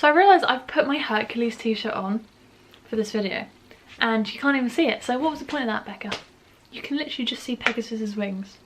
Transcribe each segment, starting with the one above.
So I realised I've put my Hercules t-shirt on for this video and you can't even see it. So what was the point of that, Becca? You can literally just see Pegasus's wings.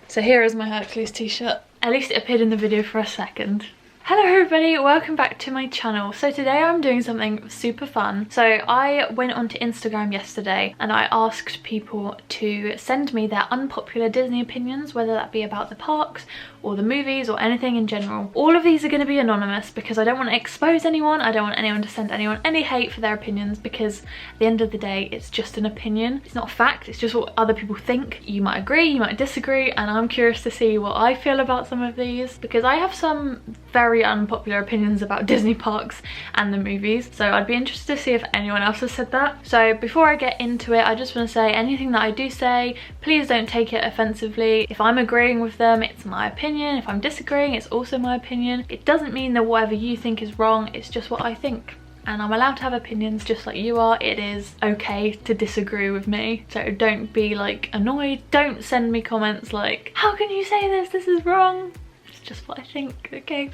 So here is my Hercules t-shirt. At least it appeared in the video for a second. Hello everybody, welcome back to my channel. So today I'm doing something super fun. So I went onto Instagram yesterday and I asked people to send me their unpopular Disney opinions, whether that be about the parks or the movies or anything in general. All of these are going to be anonymous because I don't want to expose anyone. I don't want anyone to send anyone any hate for their opinions, because at the end of the day it's just an opinion. It's not a fact, it's just what other people think. You might agree, you might disagree, and I'm curious to see what I feel about some of these, because I have some very unpopular opinions about Disney parks and the movies, so I'd be interested to see if anyone else has said that. So before I get into it, I just want to say anything that I do say, please don't take it offensively. If I'm agreeing with them, it's my opinion. If I'm disagreeing, it's also my opinion. It doesn't mean that whatever you think is wrong, it's just what I think. And I'm allowed to have opinions just like you are. It is okay to disagree with me, so don't be like annoyed. Don't send me comments like, how can you say this? This is wrong. It's just what I think, okay?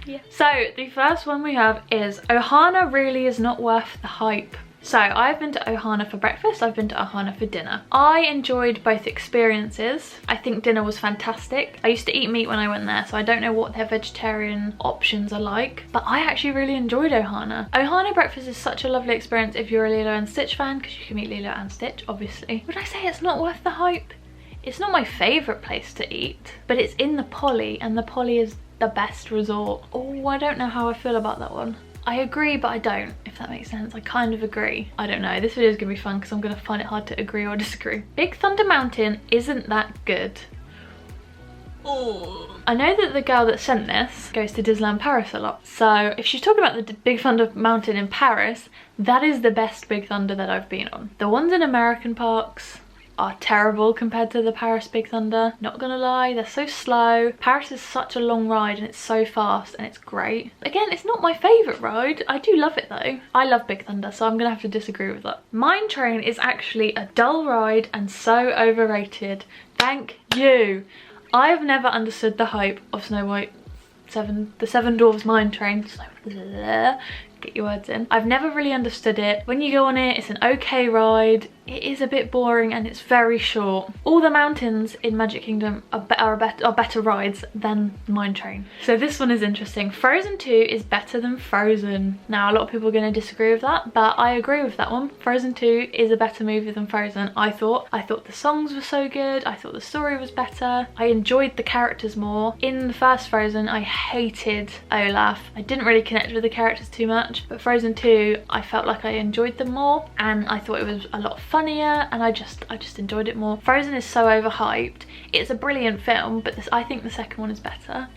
Yeah. So the first one we have is Ohana really is not worth the hype. So I've been to Ohana for breakfast, I've been to Ohana for dinner. I enjoyed both experiences. I think dinner was fantastic. I used to eat meat when I went there, so I don't know what their vegetarian options are like, but I actually really enjoyed Ohana. Ohana breakfast is such a lovely experience if you're a Lilo and Stitch fan, because you can meet Lilo and Stitch, obviously. Would I say it's not worth the hype? It's not my favourite place to eat, but it's in the Poly, and the Poly is the best resort. Oh, I don't know how I feel about that one. I agree, but I don't, if that makes sense. I kind of agree. I don't know. This video is going to be fun because I'm going to find it hard to agree or disagree. Big Thunder Mountain isn't that good. Oh. I know that the girl that sent this goes to Disneyland Paris a lot. So if she's talking about the Big Thunder Mountain in Paris, that is the best Big Thunder that I've been on. The ones in American parks are terrible compared to the Paris Big Thunder. Not gonna lie, they're so slow. Paris is such a long ride and it's so fast and it's great. Again, it's not my favourite ride. I do love it though. I love Big Thunder, so I'm gonna have to disagree with that. Mine Train is actually a dull ride and so overrated. Thank you. I've never understood the hype of Snow White, the Seven Dwarfs Mine Train. Get your words in. I've never really understood it. When you go on it, it's an okay ride. It is a bit boring and it's very short. All the mountains in Magic Kingdom are better rides than Mine Train. So this one is interesting. Frozen 2 is better than Frozen. Now a lot of people are going to disagree with that, but I agree with that one. Frozen 2 is a better movie than Frozen, I thought. I thought the songs were so good. I thought the story was better. I enjoyed the characters more. In the first Frozen, I hated Olaf. I didn't really connect with the characters too much, but Frozen 2, I felt like I enjoyed them more and I thought it was a lot funnier and I just enjoyed it more. Frozen is so overhyped. It's a brilliant film, but I think the second one is better.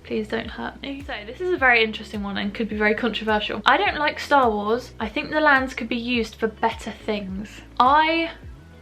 Please don't hurt me. So this is a very interesting one and could be very controversial. I don't like Star Wars. I think the lands could be used for better things. I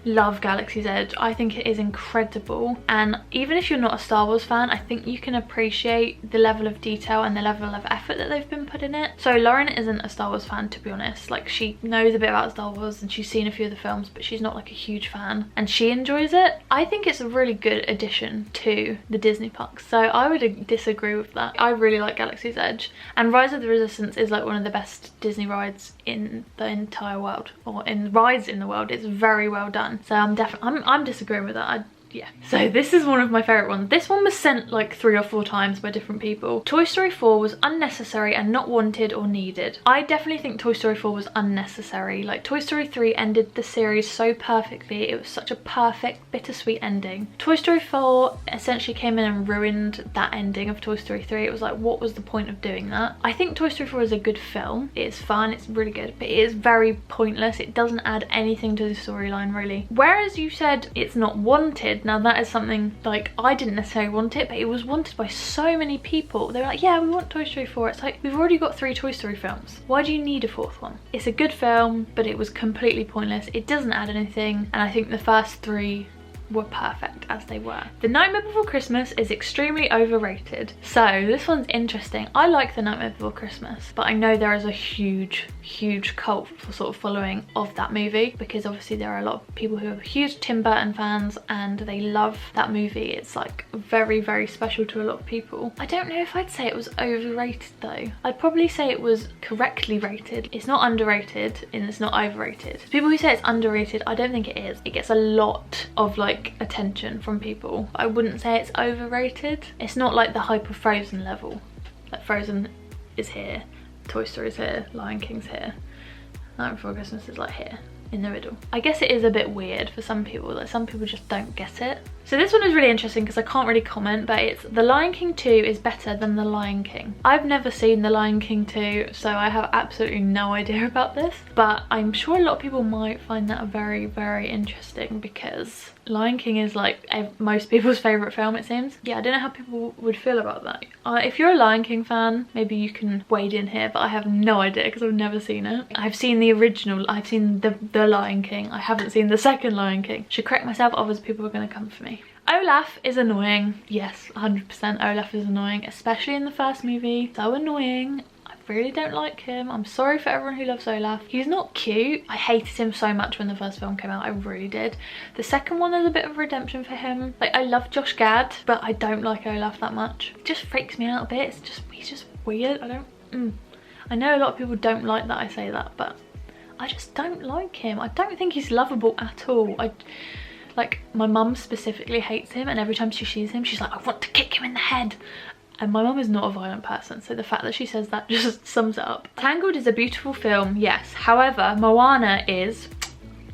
love Galaxy's Edge. I think it is incredible, and even if you're not a Star Wars fan, I think you can appreciate the level of detail and the level of effort that they've been put in it. So Lauren isn't a Star Wars fan, to be honest. Like, she knows a bit about Star Wars and she's seen a few of the films, but she's not like a huge fan, and she enjoys it. I think it's a really good addition to the Disney parks, so I would disagree with that. I really like Galaxy's Edge, and Rise of the Resistance is like one of the best Disney rides in the entire world, or in rides in the world. It's very well done. So I'm disagreeing with that. Yeah. So this is one of my favourite ones. This one was sent like 3 or 4 times by different people. Toy Story 4 was unnecessary and not wanted or needed. I definitely think Toy Story 4 was unnecessary. Like, Toy Story 3 ended the series so perfectly. It was such a perfect, bittersweet ending. Toy Story 4 essentially came in and ruined that ending of Toy Story 3. It was like, what was the point of doing that? I think Toy Story 4 is a good film. It is fun, it's really good, but it is very pointless. It doesn't add anything to the storyline, really. Whereas you said it's not wanted, now that is something, like, I didn't necessarily want it, but it was wanted by so many people. They were like, yeah, we want Toy Story 4. It's like, we've already got 3 Toy Story films. Why do you need a 4th one? It's a good film, but it was completely pointless. It doesn't add anything, and I think the first 3 were perfect as they were. The Nightmare Before Christmas is extremely overrated. So this one's interesting. I like The Nightmare Before Christmas, but I know there is a huge cult for sort of following of that movie, because obviously there are a lot of people who are huge Tim Burton fans and they love that movie. It's like very special to a lot of people. I don't know if I'd say it was overrated though. I'd probably say it was correctly rated. It's not underrated and it's not overrated. People who say it's underrated, I don't think it is. It gets a lot of like attention from people. I wouldn't say it's overrated. It's not like the hype of Frozen level. Like Frozen is here, Toy Story is here, Lion King's here. Night Before Christmas is like here in the middle. I guess it is a bit weird for some people, like some people just don't get it. So this one is really interesting because I can't really comment, but it's The Lion King 2 is better than The Lion King. I've never seen The Lion King 2, so I have absolutely no idea about this, but I'm sure a lot of people might find that very interesting because Lion King is like most people's favourite film, it seems. Yeah, I don't know how people would feel about that. If you're a Lion King fan, maybe you can wade in here, but I have no idea because I've never seen it. I've seen the original, I've seen the Lion King. I haven't seen the second Lion King. Should correct myself, otherwise people are going to come for me. Olaf is annoying. Yes, 100% Olaf is annoying, especially in the first movie. So annoying. I really don't like him. I'm sorry for everyone who loves Olaf. He's not cute. I hated him so much when the first film came out. I really did. The second one, there's a bit of redemption for him. Like, I love Josh Gad, but I don't like Olaf that much. It just freaks me out a bit. He's just weird. I know a lot of people don't like that I say that, but I just don't like him. I don't think he's lovable at all. Like, my mum specifically hates him, and every time she sees him, she's like, I want to kick him in the head. And my mum is not a violent person, so the fact that she says that just sums it up. Tangled is a beautiful film, yes. However,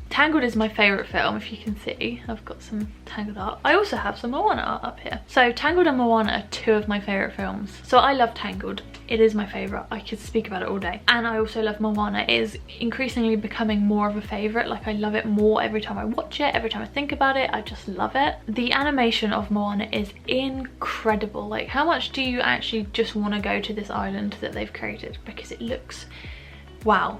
Tangled is my favourite film, if you can see. I've got some Tangled art. I also have some Moana art up here. So Tangled and Moana are two of my favourite films. So I love Tangled. It is my favourite. I could speak about it all day. And I also love Moana. It is increasingly becoming more of a favourite. Like, I love it more every time I watch it, every time I think about it. I just love it. The animation of Moana is incredible. Like, how much do you actually just want to go to this island that they've created? Because it looks, wow.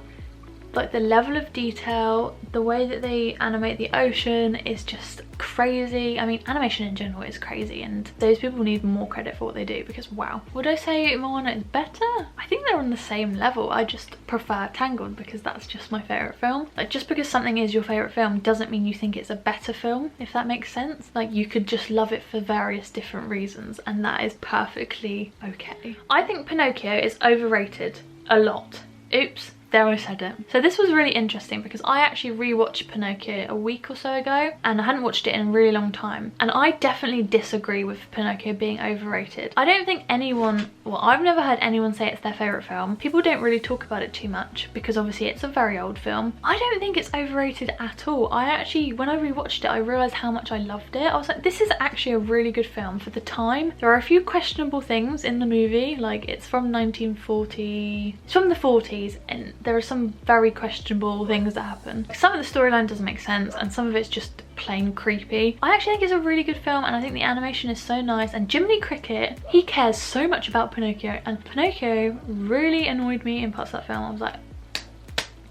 Like, the level of detail, the way that they animate the ocean is just crazy. I mean, animation in general is crazy, and those people need more credit for what they do because wow. Would I say Moana is better? I think they're on the same level. I just prefer Tangled because that's just my favourite film. Like, just because something is your favourite film doesn't mean you think it's a better film, if that makes sense. Like, you could just love it for various different reasons, and that is perfectly okay. I think Pinocchio is overrated a lot. Oops. There, I said it. So this was really interesting because I actually rewatched Pinocchio a week or so ago, and I hadn't watched it in a really long time, and I definitely disagree with Pinocchio being overrated. I don't think anyone, well, I've never heard anyone say it's their favourite film. People don't really talk about it too much because obviously it's a very old film. I don't think it's overrated at all. I actually, when I rewatched it, I realised how much I loved it. I was like, this is actually a really good film for the time. There are a few questionable things in the movie, like it's from 1940, it's from the 40s, and there are some very questionable things that happen. Some of the storyline doesn't make sense and some of it's just plain creepy. I actually think it's a really good film, and I think the animation is so nice, and Jiminy Cricket, he cares so much about Pinocchio, and Pinocchio really annoyed me in parts of that film. I was like,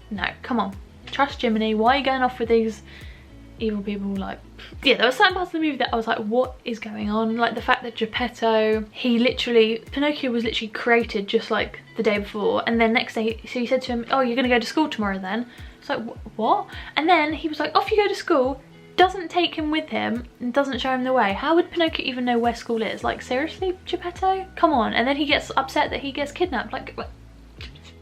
no, come on, trust Jiminy. Why are you going off with these evil people? Like, yeah, there were certain parts of the movie that I was like, what is going on? Like the fact that Geppetto, Pinocchio was literally created just like the day before, and then next day, so he said to him, oh, you're gonna go to school tomorrow then? It's like, what? And then he was like, off you go to school, doesn't take him with him and doesn't show him the way. How would Pinocchio even know where school is? Like, seriously, Geppetto? Come on. And then he gets upset that he gets kidnapped. Like,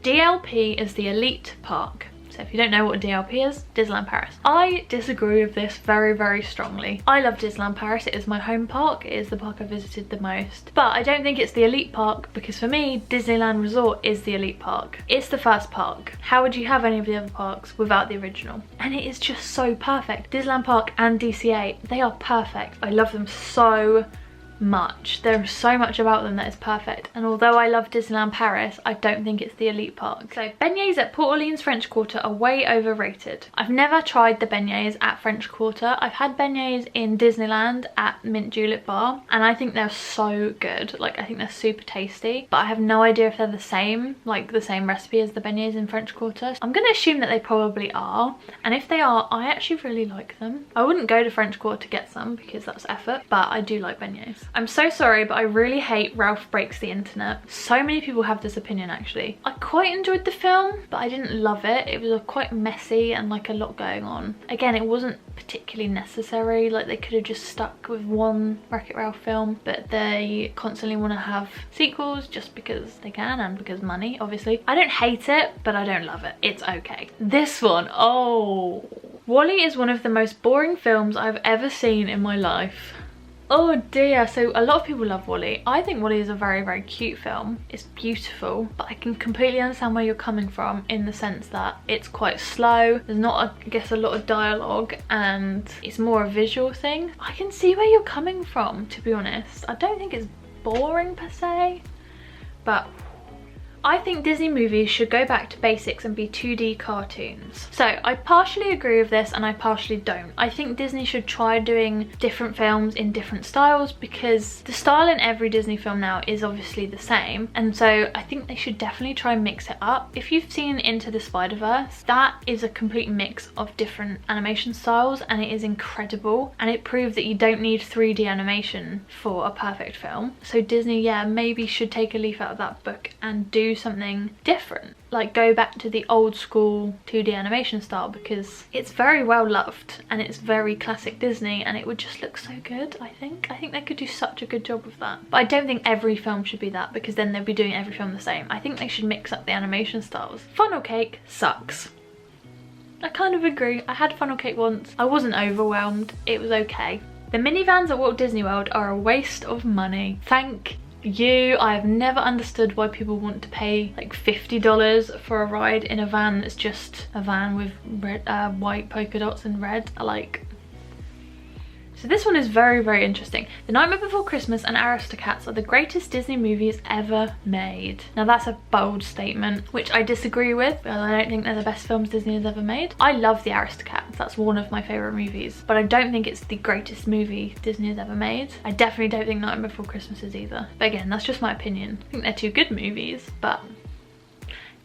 DLP is the elite park. So if you don't know what DLP is, Disneyland Paris. I disagree with this very strongly. I love Disneyland Paris. It is my home park. It is the park I visited the most. But I don't think it's the elite park because for me, Disneyland Resort is the elite park. It's the first park. How would you have any of the other parks without the original? And it is just so perfect. Disneyland Park and DCA, they are perfect. I love them so much. There's so much about them that is perfect, and although I love Disneyland Paris, I don't think it's the elite park. So beignets at Port Orleans French Quarter are way overrated. I've never tried the beignets at French Quarter. I've had beignets in Disneyland at Mint Julep Bar, and I think they're so good. Like, I think they're super tasty, but I have no idea if they're the same, like the same recipe as the beignets in French Quarter. I'm gonna assume that they probably are, and if they are, I actually really like them. I wouldn't go to French Quarter to get some because that's effort, but I do like beignets. I'm so sorry, but I really hate Ralph Breaks the Internet. So many people have this opinion actually. I quite enjoyed the film, but I didn't love it. It was quite messy and like a lot going on. Again, it wasn't particularly necessary. Like, they could have just stuck with one Wreck-It Ralph film, but they constantly want to have sequels just because they can and because money, obviously. I don't hate it, but I don't love it. It's okay. This one, oh. WALL-E is one of the most boring films I've ever seen in my life. Oh dear. So a lot of people love WALL-E. I think WALL-E is a very, very cute film. It's beautiful, but I can completely understand where you're coming from in the sense that it's quite slow. There's not, I guess, a lot of dialogue, and it's more a visual thing. I can see where you're coming from, to be honest. I don't think it's boring per se, but I think Disney movies should go back to basics and be 2D cartoons. So I partially agree with this and I partially don't. I think Disney should try doing different films in different styles, because the style in every Disney film now is obviously the same, and so I think they should definitely try and mix it up. If you've seen Into the Spider-Verse, that is a complete mix of different animation styles, and it is incredible, and it proved that you don't need 3D animation for a perfect film. So Disney, yeah, maybe should take a leaf out of that book and do something different, like go back to the old school 2D animation style, because it's very well loved and it's very classic Disney, and it would just look so good. I think they could do such a good job with that. But I don't think every film should be that, because then they'll be doing every film the same. I think they should mix up the animation styles. Funnel cake sucks. I kind of agree. I had funnel cake once. I wasn't overwhelmed. It was okay. The minivans at Walt Disney World are a waste of money. Thank you. I have never understood why people want to pay like $50 for a ride in a van that's just a van with red, white polka dots and red. So this one is very, very interesting. The Nightmare Before Christmas and Aristocats are the greatest Disney movies ever made. Now that's a bold statement, which I disagree with, because I don't think they're the best films Disney has ever made. I love the Aristocats, that's one of my favourite movies, but I don't think it's the greatest movie Disney has ever made. I definitely don't think Nightmare Before Christmas is either. But again, that's just my opinion. I think they're two good movies, but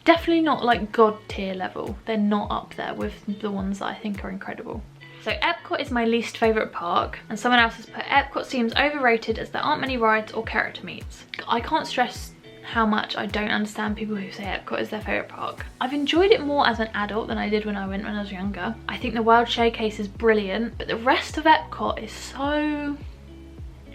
definitely not like God tier level. They're not up there with the ones that I think are incredible. So Epcot is my least favourite park, and someone else has put Epcot seems overrated as there aren't many rides or character meets. I can't stress how much I don't understand people who say Epcot is their favourite park. I've enjoyed it more as an adult than I did when I went when I was younger. I think the World Showcase is brilliant, but the rest of Epcot is so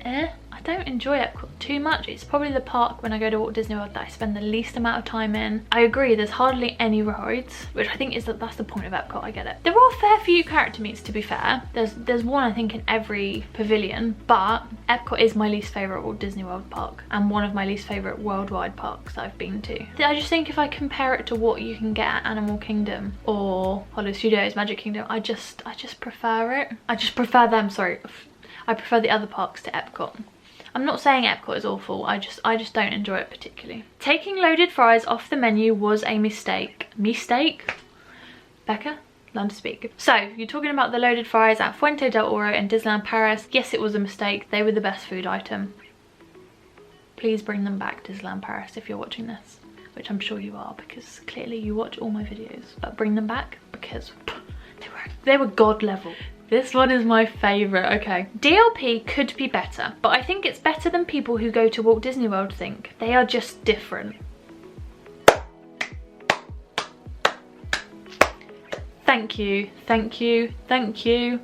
I don't enjoy Epcot too much. It's probably the park when I go to Walt Disney World that I spend the least amount of time in. I agree, there's hardly any rides, which I think is that's the point of Epcot. I get it. There are a fair few character meets, to be fair. There's one I think in every pavilion, but Epcot is my least favourite Walt Disney World park and one of my least favourite worldwide parks that I've been to. I just think if I compare it to what you can get at Animal Kingdom or Hollywood Studios Magic Kingdom, I just prefer it. I just prefer them, sorry. I prefer the other parks to Epcot. I'm not saying Epcot is awful, I just don't enjoy it particularly. Taking loaded fries off the menu was a mistake. Mistake? Becca? Learn to speak. So, you're talking about the loaded fries at Fuente del Oro in Disneyland Paris. Yes, it was a mistake. They were the best food item. Please bring them back, Disneyland Paris, if you're watching this. Which I'm sure you are, because clearly you watch all my videos. But bring them back, because they were god level. This one is my favourite, okay. DLP could be better, but I think it's better than people who go to Walt Disney World think. They are just different. Thank you, thank you, thank you,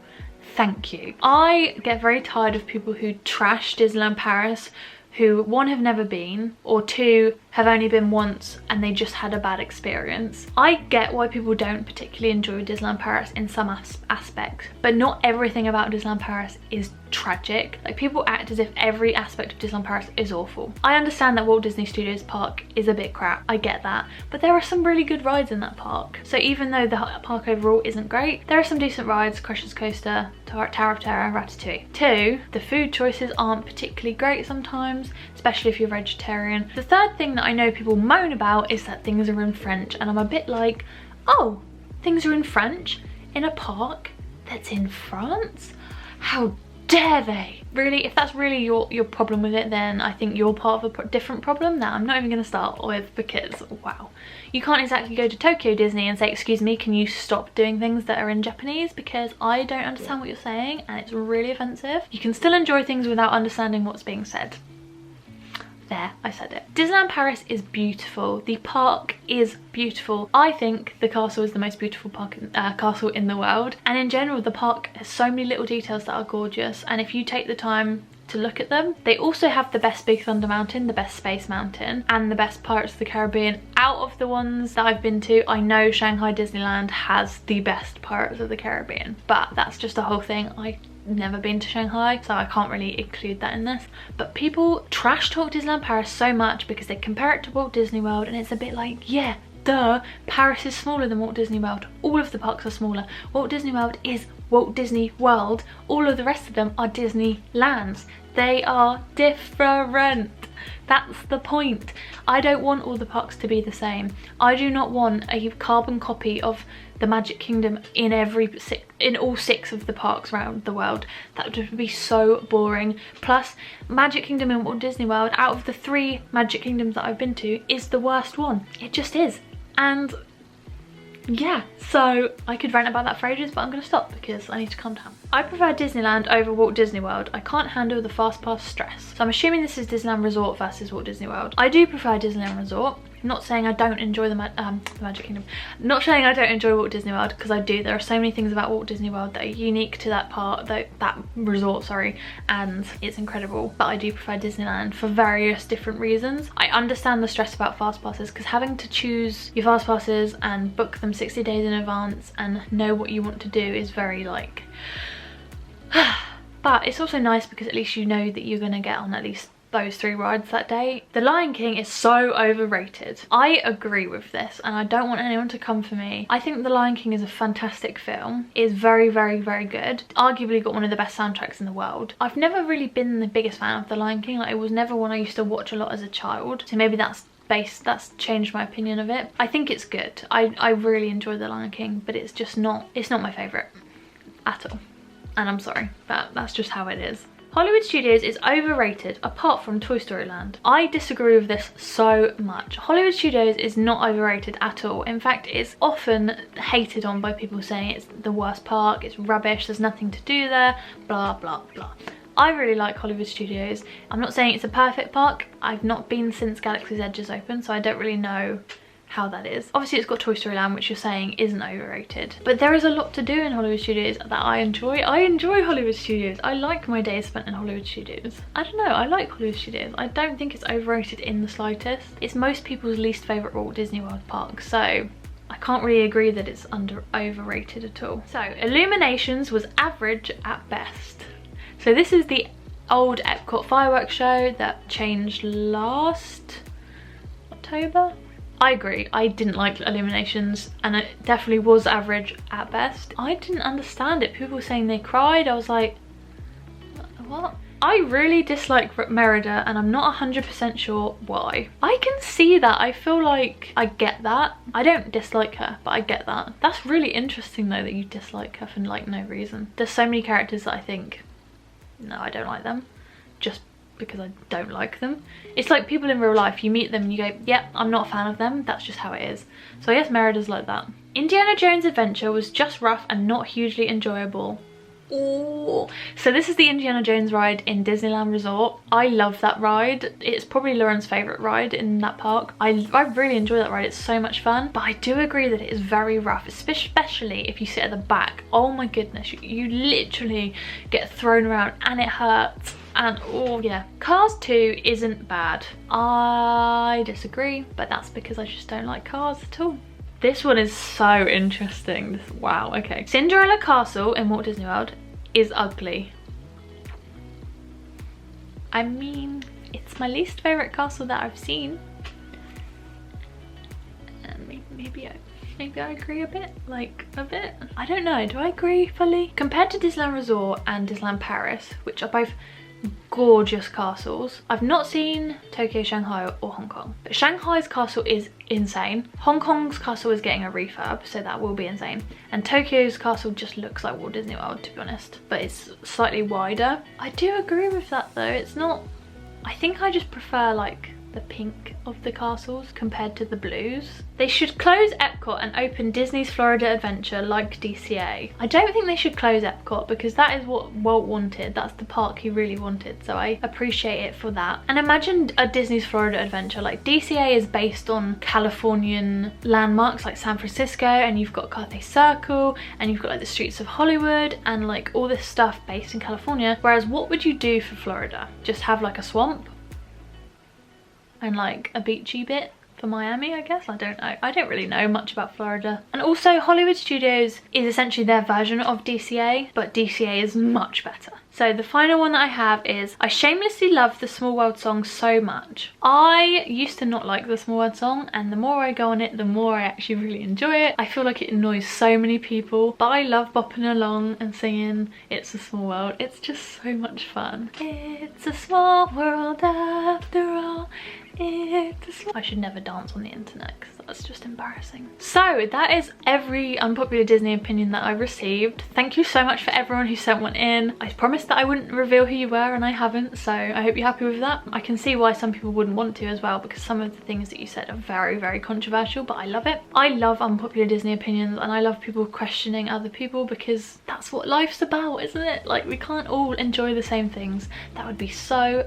thank you. I get very tired of people who trash Disneyland Paris, who one, have never been, or two, have only been once and they just had a bad experience. I get why people don't particularly enjoy Disneyland Paris in some aspects, but not everything about Disneyland Paris is tragic. Like, people act as if every aspect of Disneyland Paris is awful. I understand that Walt Disney Studios Park is a bit crap, I get that, but there are some really good rides in that park. So even though the park overall isn't great, there are some decent rides: Crush's Coaster, Tower of Terror, Ratatouille. 2, the food choices aren't particularly great sometimes, especially if you're vegetarian. The third thing that I know people moan about is that things are in French, and I'm a bit like, oh, things are in French in a park that's in France? How dare they? Really, if that's really your problem with it, then I think you're part of a different problem that I'm not even going to start with, because wow, you can't exactly go to Tokyo Disney and say, excuse me, can you stop doing things that are in Japanese, because I don't understand what you're saying and it's really offensive. You can still enjoy things without understanding what's being said. There, I said it. Disneyland Paris is beautiful. The park is beautiful. I think the castle is the most beautiful castle in the world. And in general, the park has so many little details that are gorgeous. And if you take the time to look at them, they also have the best Big Thunder Mountain, the best Space Mountain, and the best Pirates of the Caribbean. Out of the ones that I've been to, I know Shanghai Disneyland has the best Pirates of the Caribbean, but that's just a whole thing. I've never been to Shanghai, so I can't really include that in this. But people trash talk Disneyland Paris so much because they compare it to Walt Disney World, and it's a bit like, yeah, duh, Paris is smaller than Walt Disney World. All of the parks are smaller. Walt Disney World is Walt Disney World. All of the rest of them are Disneylands. They are different. That's the point. I don't want all the parks to be the same. I do not want a carbon copy of the Magic Kingdom in all 6 of the parks around the world. That would be so boring. Plus, Magic Kingdom in Walt Disney World, out of the 3 Magic Kingdoms that I've been to, is the worst one. It just is. And yeah, so I could rant about that for ages, but I'm going to stop because I need to calm down. I prefer Disneyland over Walt Disney World. I can't handle the fast pass stress. So I'm assuming this is Disneyland Resort versus Walt Disney World. I do prefer Disneyland Resort. I'm not saying I don't enjoy the Magic Kingdom. Not saying I don't enjoy Walt Disney World, because I do. There are so many things about Walt Disney World that are unique to that resort, sorry, and it's incredible. But I do prefer Disneyland for various different reasons. I understand the stress about fast passes, because having to choose your fast passes and book them 60 days in advance and know what you want to do is very like but it's also nice because at least you know that you're going to get on at least those 3 rides that day. The Lion King is so overrated. I agree with this, and I don't want anyone to come for me. I think The Lion King is a fantastic film. It is very, very, very good. Arguably got one of the best soundtracks in the world. I've never really been the biggest fan of The Lion King. Like, it was never one I used to watch a lot as a child, so maybe that's changed my opinion of it. I think it's good. I really enjoy The Lion King, but it's just not, it's not my favourite at all. And I'm sorry, but that's just how it is. Hollywood Studios is overrated apart from Toy Story Land. I disagree with this so much. Hollywood Studios is not overrated at all. In fact, it's often hated on by people saying it's the worst park, it's rubbish, there's nothing to do there, blah, blah, blah. I really like Hollywood Studios. I'm not saying it's a perfect park. I've not been since Galaxy's Edge is open, so I don't really know how that is. Obviously it's got Toy Story Land, which you're saying isn't overrated, but there is a lot to do in Hollywood Studios that I enjoy. I enjoy Hollywood Studios. I like my days spent in Hollywood Studios. I don't know, I like Hollywood Studios. I don't think it's overrated in the slightest. It's most people's least favourite Walt Disney World park, so I can't really agree that it's overrated at all. So Illuminations was average at best. So this is the old Epcot fireworks show that changed last October. I agree, I didn't like Illuminations, and it definitely was average at best. I didn't understand it. People were saying they cried. I was like, what? I really dislike Merida, and I'm not 100% sure why. I can see that. I feel like I get that. I don't dislike her, but I get that. That's really interesting though, that you dislike her for like no reason. There's so many characters that I think, no, I don't like them, just because I don't like them. It's like people in real life, you meet them and you go, yep, I'm not a fan of them, that's just how it is. So I guess Merida's like that. Indiana Jones Adventure was just rough and not hugely enjoyable. Ooh. So this is the Indiana Jones ride in Disneyland Resort. I love that ride. It's probably Lauren's favourite ride in that park. I really enjoy that ride, it's so much fun. But I do agree that it is very rough, especially if you sit at the back. Oh my goodness, you literally get thrown around and it hurts. And oh yeah, Cars 2 isn't bad. I disagree, but that's because I just don't like cars at all. This one is so interesting. Wow, okay. Cinderella Castle in Walt Disney World is ugly. I mean, it's my least favourite castle that I've seen. Maybe I agree a bit, like a bit. I don't know, do I agree fully? Compared to Disneyland Resort and Disneyland Paris, which are both gorgeous castles, I've not seen Tokyo, Shanghai or Hong Kong, but Shanghai's castle is insane. Hong Kong's castle is getting a refurb, so that will be insane, and Tokyo's castle just looks like Walt Disney World, to be honest, but it's slightly wider. I do agree with that though. It's not, I think I just prefer like the pink of the castles compared to the blues. They should close Epcot and open Disney's Florida Adventure like DCA. I don't think they should close Epcot because that is what Walt wanted. That's the park he really wanted, so I appreciate it for that. And imagine a Disney's Florida Adventure. Like, DCA is based on Californian landmarks like San Francisco, and you've got Cathay Circle, and you've got like the streets of Hollywood and like all this stuff based in California. Whereas what would you do for Florida? Just have like a swamp? And like a beachy bit for Miami, I guess. I don't know. I don't really know much about Florida. And also Hollywood Studios is essentially their version of DCA, but DCA is much better. So the final one that I have is, I shamelessly love the Small World song so much. I used to not like the Small World song, and the more I go on it, the more I actually really enjoy it. I feel like it annoys so many people, but I love bopping along and singing It's a Small World. It's just so much fun. It's a small world after all. I should never dance on the internet because that's just embarrassing. So that is every unpopular Disney opinion that I received. Thank you so much for everyone who sent one in. I promised that I wouldn't reveal who you were, and I haven't, so I hope you're happy with that. I can see why some people wouldn't want to as well, because some of the things that you said are very, very controversial, but I love it. I love unpopular Disney opinions, and I love people questioning other people, because that's what life's about, isn't it? Like, we can't all enjoy the same things. That would be so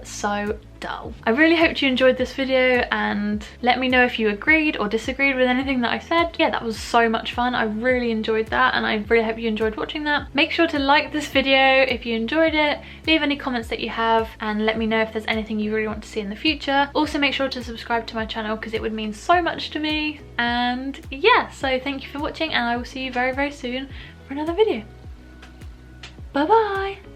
dull. I really hope you enjoyed this video, and let me know if you agreed or disagreed with anything that I said. Yeah, that was so much fun. I really enjoyed that, and I really hope you enjoyed watching that. Make sure to like this video if you enjoyed it, leave any comments that you have, and let me know if there's anything you really want to see in the future. Also make sure to subscribe to my channel because it would mean so much to me. And yeah, so thank you for watching, and I will see you very, very soon for another video. Bye bye.